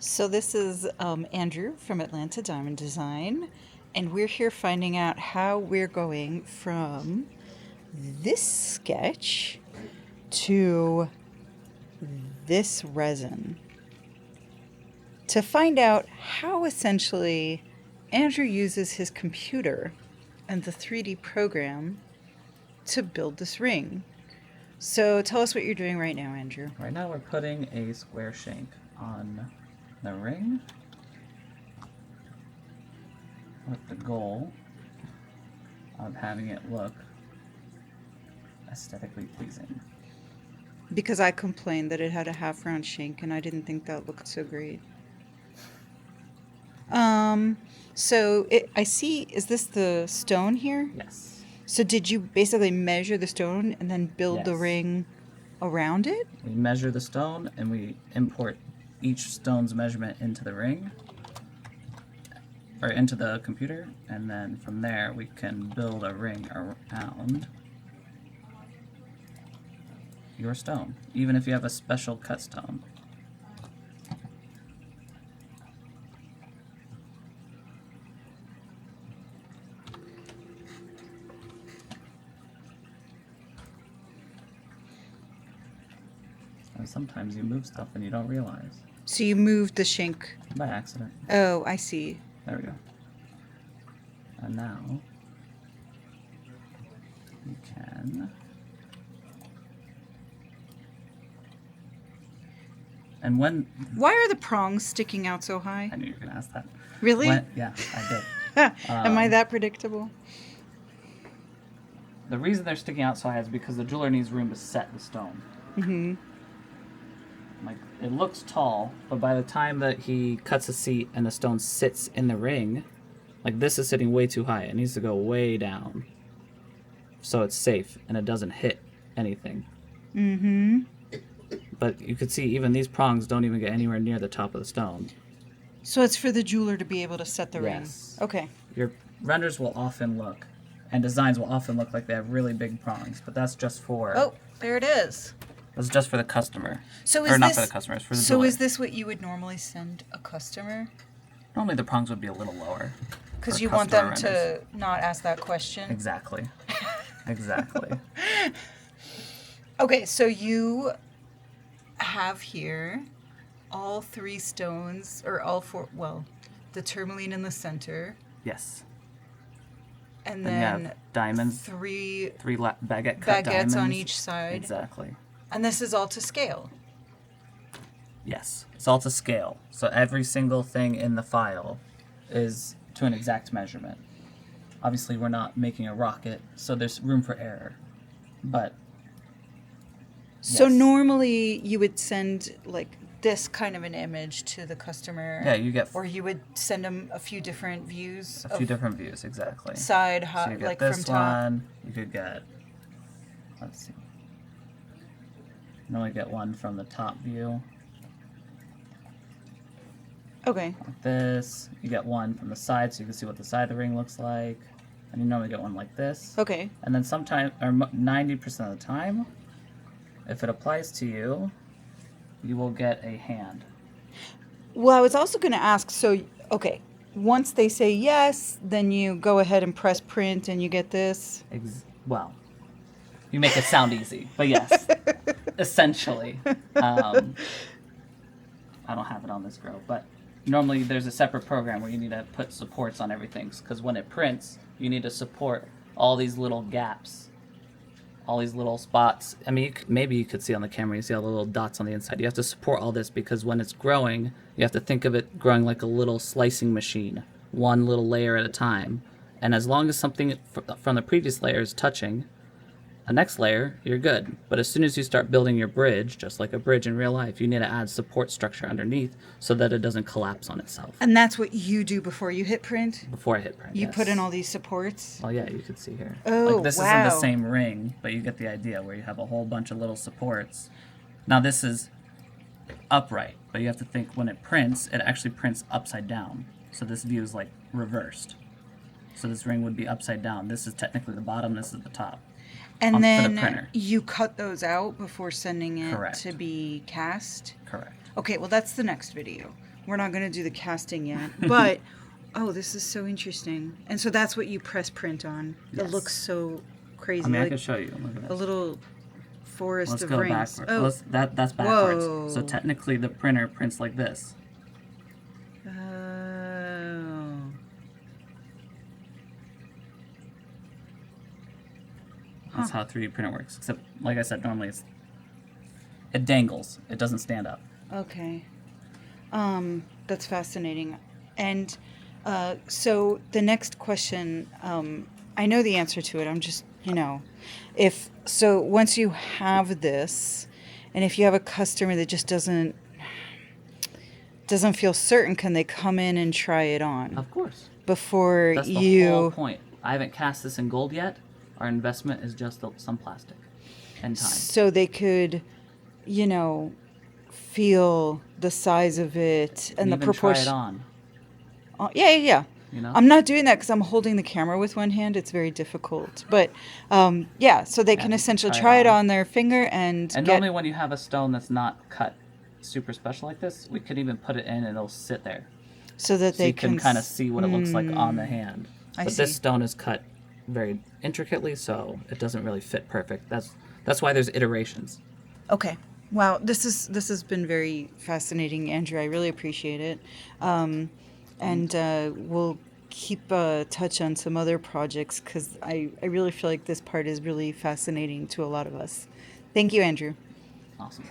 So this is Andrew from Atlanta Diamond Design, and we're here finding out how we're going from this sketch to this resin to find out how essentially Andrew uses his computer and the 3D program to build this ring. So tell us what you're doing right now, Andrew. Right now we're putting a square shank on the ring with the goal of having it look aesthetically pleasing. Because I complained that it had a half round shank and I didn't think that looked so great. I see, is this the stone here? Yes. So did you basically measure the stone and then build the Yes. ring around it? We measure the stone and we import each stone's measurement into the ring, or into the computer, and then from there we can build a ring around your stone, even if you have a special cut stone. And sometimes you move stuff and you don't realize. So you moved the shank. By accident. Oh, I see. There we go. And now you can. And when. Why are the prongs sticking out so high? I knew you were going to ask that. Really? Yeah, I did. Am I that predictable? The reason they're sticking out so high is because the jeweler needs room to set the stone. Mm-hmm. Like, it looks tall, but by the time that he cuts a seat and the stone sits in the ring, like this is sitting way too high. It needs to go way down so it's safe and it doesn't hit anything. Mm-hmm. But you could see even these prongs don't even get anywhere near the top of the stone. So it's for the jeweler to be able to set the Yes. ring. Okay. Your renders will often look, and designs will often look like they have really big prongs, but that's just for... Oh, there it is. That's just for the customer. So or not for the customer, it's for the jeweler. So is this what you would normally send a customer? Normally the prongs would be a little lower. Because you want them to not ask that question? Exactly. Exactly. Okay, so you have here all three stones, or all four, well, the tourmaline in the center, Yes. and Then you then have diamonds, three baguette cut baguettes diamonds. on each side. Exactly. And this is all to scale. Yes. It's all to scale. So every single thing in the file is to an exact measurement. Obviously, we're not making a rocket, so there's room for error. But So yes. normally you would send like this kind of an image to the customer. Yeah, you get Or you would send them a few different views. a few different views, exactly. Side, So you get like this from top. one. You could get. Let's see. You can only get one from the top view. Okay. Like this. You get one from the side, so you can see what the side of the ring looks like. And you normally get one like this. Okay. And then sometimes, or 90% of the time, if it applies to you, you will get a hand. Well, I was also going to ask, so, okay, once they say yes, then you go ahead and press print and you get this? Well, you make it sound easy, but yes, essentially. I don't have it on this girl, but normally there's a separate program where you need to put supports on everything, because when it prints, you need to support all these little gaps, all these little spots. I mean, maybe you could see on the camera, you see all the little dots on the inside. You have to support all this because when it's growing, you have to think of it growing like a little slicing machine, one little layer at a time. And as long as something from the previous layer is touching the next layer, you're good. But as soon as you start building your bridge, just like a bridge in real life, you need to add support structure underneath so that it doesn't collapse on itself. And that's what you do before you hit print? Before I hit print, You yes. put in all these supports? Oh yeah, you can see here. Oh, like this wow. isn't the same ring, but you get the idea where you have a whole bunch of little supports. Now this is upright, but you have to think when it prints, it actually prints upside down. So this view is like reversed. So this ring would be upside down. This is technically the bottom, this is the top. And for the then printer. you cut those out before sending it Correct. to be cast? Correct. Okay, well, that's the next video. we're not going to do the casting yet. But, oh, this is so interesting. And so that's what you press print on. Yes. It looks so crazy. I mean, I like can show you. Look at a this. little forest Let's of go rings. backwards. Oh, That's backwards. Whoa. So technically, the printer prints like this. oh. That's how a 3D printer works. Except, like I said, normally it dangles. It doesn't stand up. Okay. That's fascinating. And so the next question, I know the answer to it. I'm just, if so, once you have this, and if you have a customer that just doesn't feel certain, can they come in and try it on Of course. before That's the whole point. I haven't cast this in gold yet. Our investment is just some plastic and time. So they could, feel the size of it and the even proportion. try it on. Yeah. You know? I'm not doing that because I'm holding the camera with one hand. It's very difficult. But so they can essentially try it on their finger and normally when you have a stone that's not cut super special like this, we could even put it in and it'll sit there. So that they you can kind of see what it looks like on the hand. I But see. this stone is cut very intricately, so it doesn't really fit perfect. That's why there's iterations. Okay. Wow. This has been very fascinating, Andrew. I really appreciate it. And we'll keep touch on some other projects because I really feel like this part is really fascinating to a lot of us. Thank you, Andrew. Awesome.